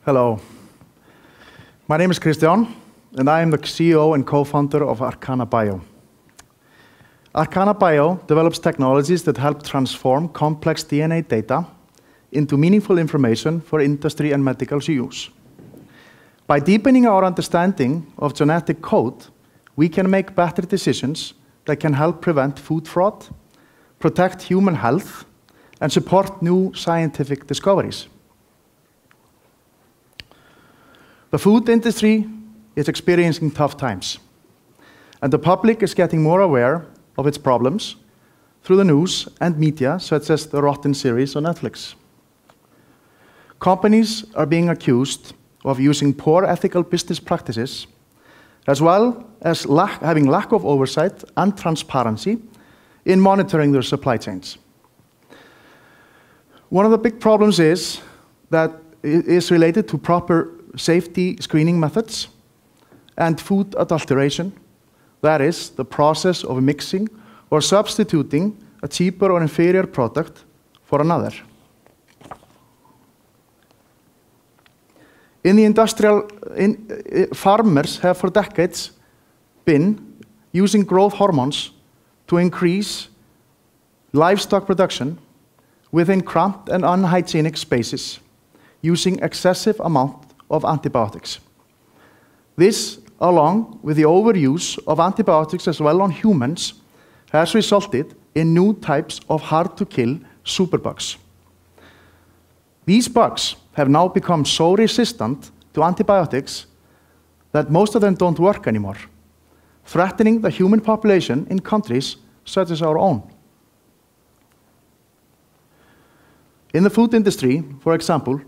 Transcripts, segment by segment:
Hello. My name is Kristján, and I am the CEO and co-founder of Arcana Bio. Arcana Bio develops technologies that help transform complex DNA data into meaningful information for industry and medical use. By deepening our understanding of genetic code, we can make better decisions that can help prevent food fraud, protect human health, and support new scientific discoveries. The food industry is experiencing tough times, and the public is getting more aware of its problems through the news and media, such as the Rotten series on Netflix. Companies are being accused of using poor ethical business practices, as well as having lack of oversight and transparency in monitoring their supply chains. One of the big problems is related to proper safety screening methods and food adulteration, that is, the process of mixing or substituting a cheaper or inferior product for another. Farmers have for decades been using growth hormones to increase livestock production within cramped and unhygienic spaces, using excessive amount of antibiotics. This, along with the overuse of antibiotics as well on humans, has resulted in new types of hard-to-kill superbugs. These bugs have now become so resistant to antibiotics that most of them don't work anymore, threatening the human population in countries such as our own. In the food industry, for example,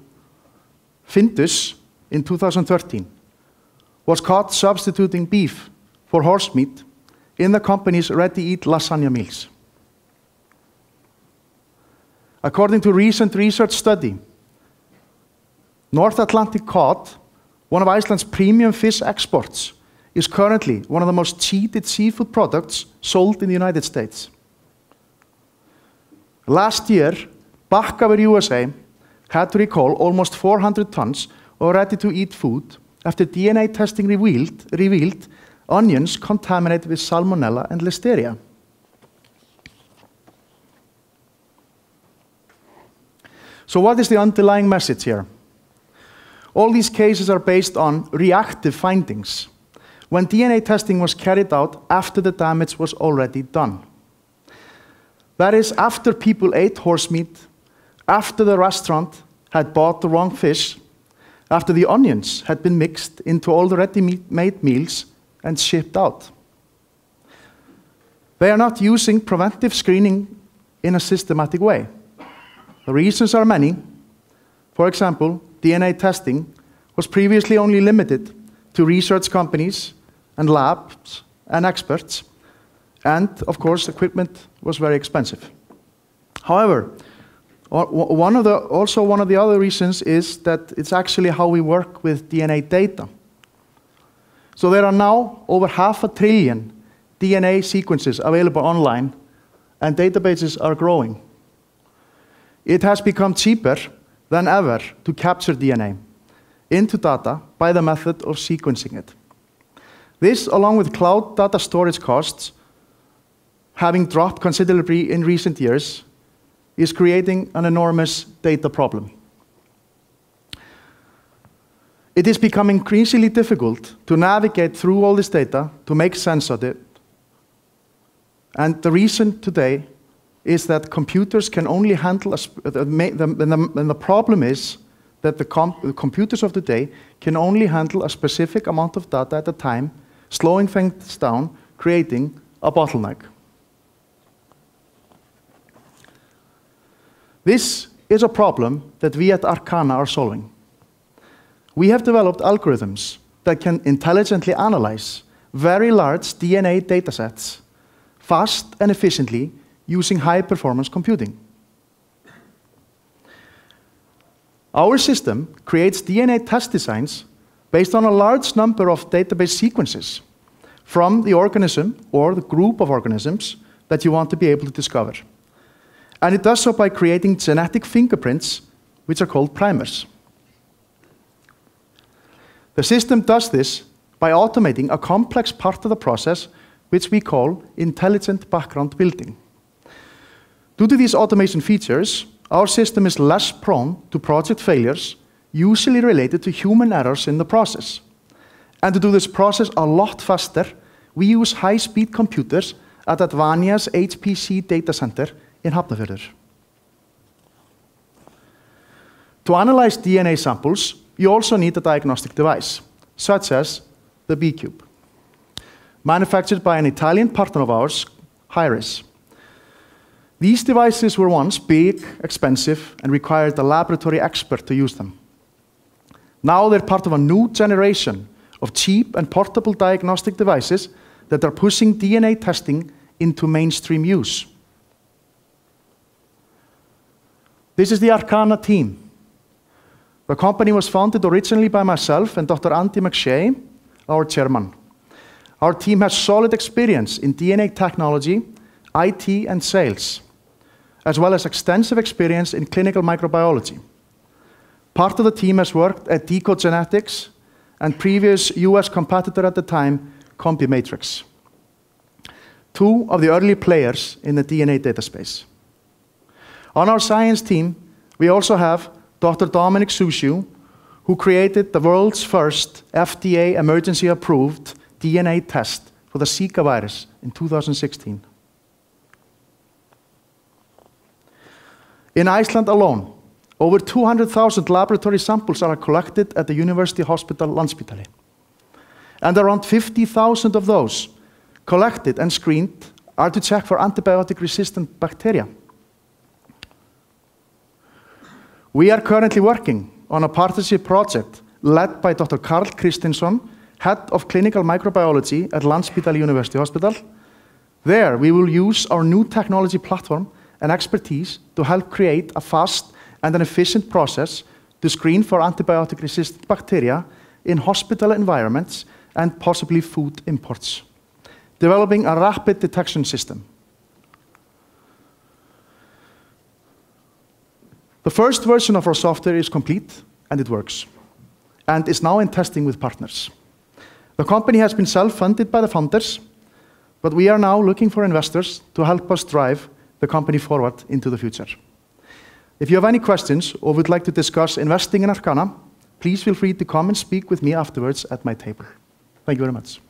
Findus in 2013 was caught substituting beef for horse meat in the company's ready-to-eat lasagna meals. According to a recent research study, North Atlantic cod, one of Iceland's premium fish exports, is currently one of the most cheated seafood products sold in the United States. Last year, Bakkavor USA had to recall almost 400 tons of ready-to-eat food after DNA testing revealed onions contaminated with salmonella and listeria. So what is the underlying message here? All these cases are based on reactive findings, when DNA testing was carried out after the damage was already done. That is, after people ate horse meat, after the restaurant had bought the wrong fish, after the onions had been mixed into all the ready-made meals and shipped out. They are not using preventive screening in a systematic way. The reasons are many. For example, DNA testing was previously only limited to research companies and labs and experts, and of course, equipment was very expensive. However, one of the other reasons is that it's actually how we work with DNA data. So there are now over 500 billion DNA sequences available online, and databases are growing. It has become cheaper than ever to capture DNA into data by the method of sequencing it. This, along with cloud data storage costs having dropped considerably in recent years, is creating an enormous data problem. It is becoming increasingly difficult to navigate through all this data to make sense of it. And the reason today is that computers can only handle, the problem is that the computers of today can only handle a specific amount of data at a time, slowing things down, creating a bottleneck. This is a problem that we at Arcana are solving. We have developed algorithms that can intelligently analyze very large DNA datasets fast and efficiently using high-performance computing. Our system creates DNA test designs based on a large number of database sequences from the organism or the group of organisms that you want to be able to discover. And it does so by creating genetic fingerprints, which are called primers. The system does this by automating a complex part of the process, which we call intelligent background building. Due to these automation features, our system is less prone to project failures, usually related to human errors in the process. And to do this process a lot faster, we use high-speed computers at Advania's HPC data center in Hafnarfjörður. To analyze DNA samples, you also need a diagnostic device, such as the B-Cube, manufactured by an Italian partner of ours, Hyris. These devices were once big, expensive, and required a laboratory expert to use them. Now they're part of a new generation of cheap and portable diagnostic devices that are pushing DNA testing into mainstream use. This is the Arcana team. The company was founded originally by myself and Dr. Andy McShay, our chairman. Our team has solid experience in DNA technology, IT, and sales, as well as extensive experience in clinical microbiology. Part of the team has worked at Decode Genetics and previous US competitor at the time, CombiMatrix, two of the early players in the DNA data space. On our science team, we also have Dr. Dominic Sushu, who created the world's first FDA emergency-approved DNA test for the Zika virus in 2016. In Iceland alone, over 200,000 laboratory samples are collected at the University Hospital Landspítali. And around 50,000 of those collected and screened are to check for antibiotic-resistant bacteria. We are currently working on a partnership project led by Dr. Karl Kristinsson, Head of Clinical Microbiology at Landspítali University Hospital. There, we will use our new technology platform and expertise to help create a fast and an efficient process to screen for antibiotic-resistant bacteria in hospital environments and possibly food imports, developing a rapid detection system. The first version of our software is complete, and it works, and is now in testing with partners. The company has been self-funded by the founders, but we are now looking for investors to help us drive the company forward into the future. If you have any questions or would like to discuss investing in Arcana, please feel free to come and speak with me afterwards at my table. Thank you very much.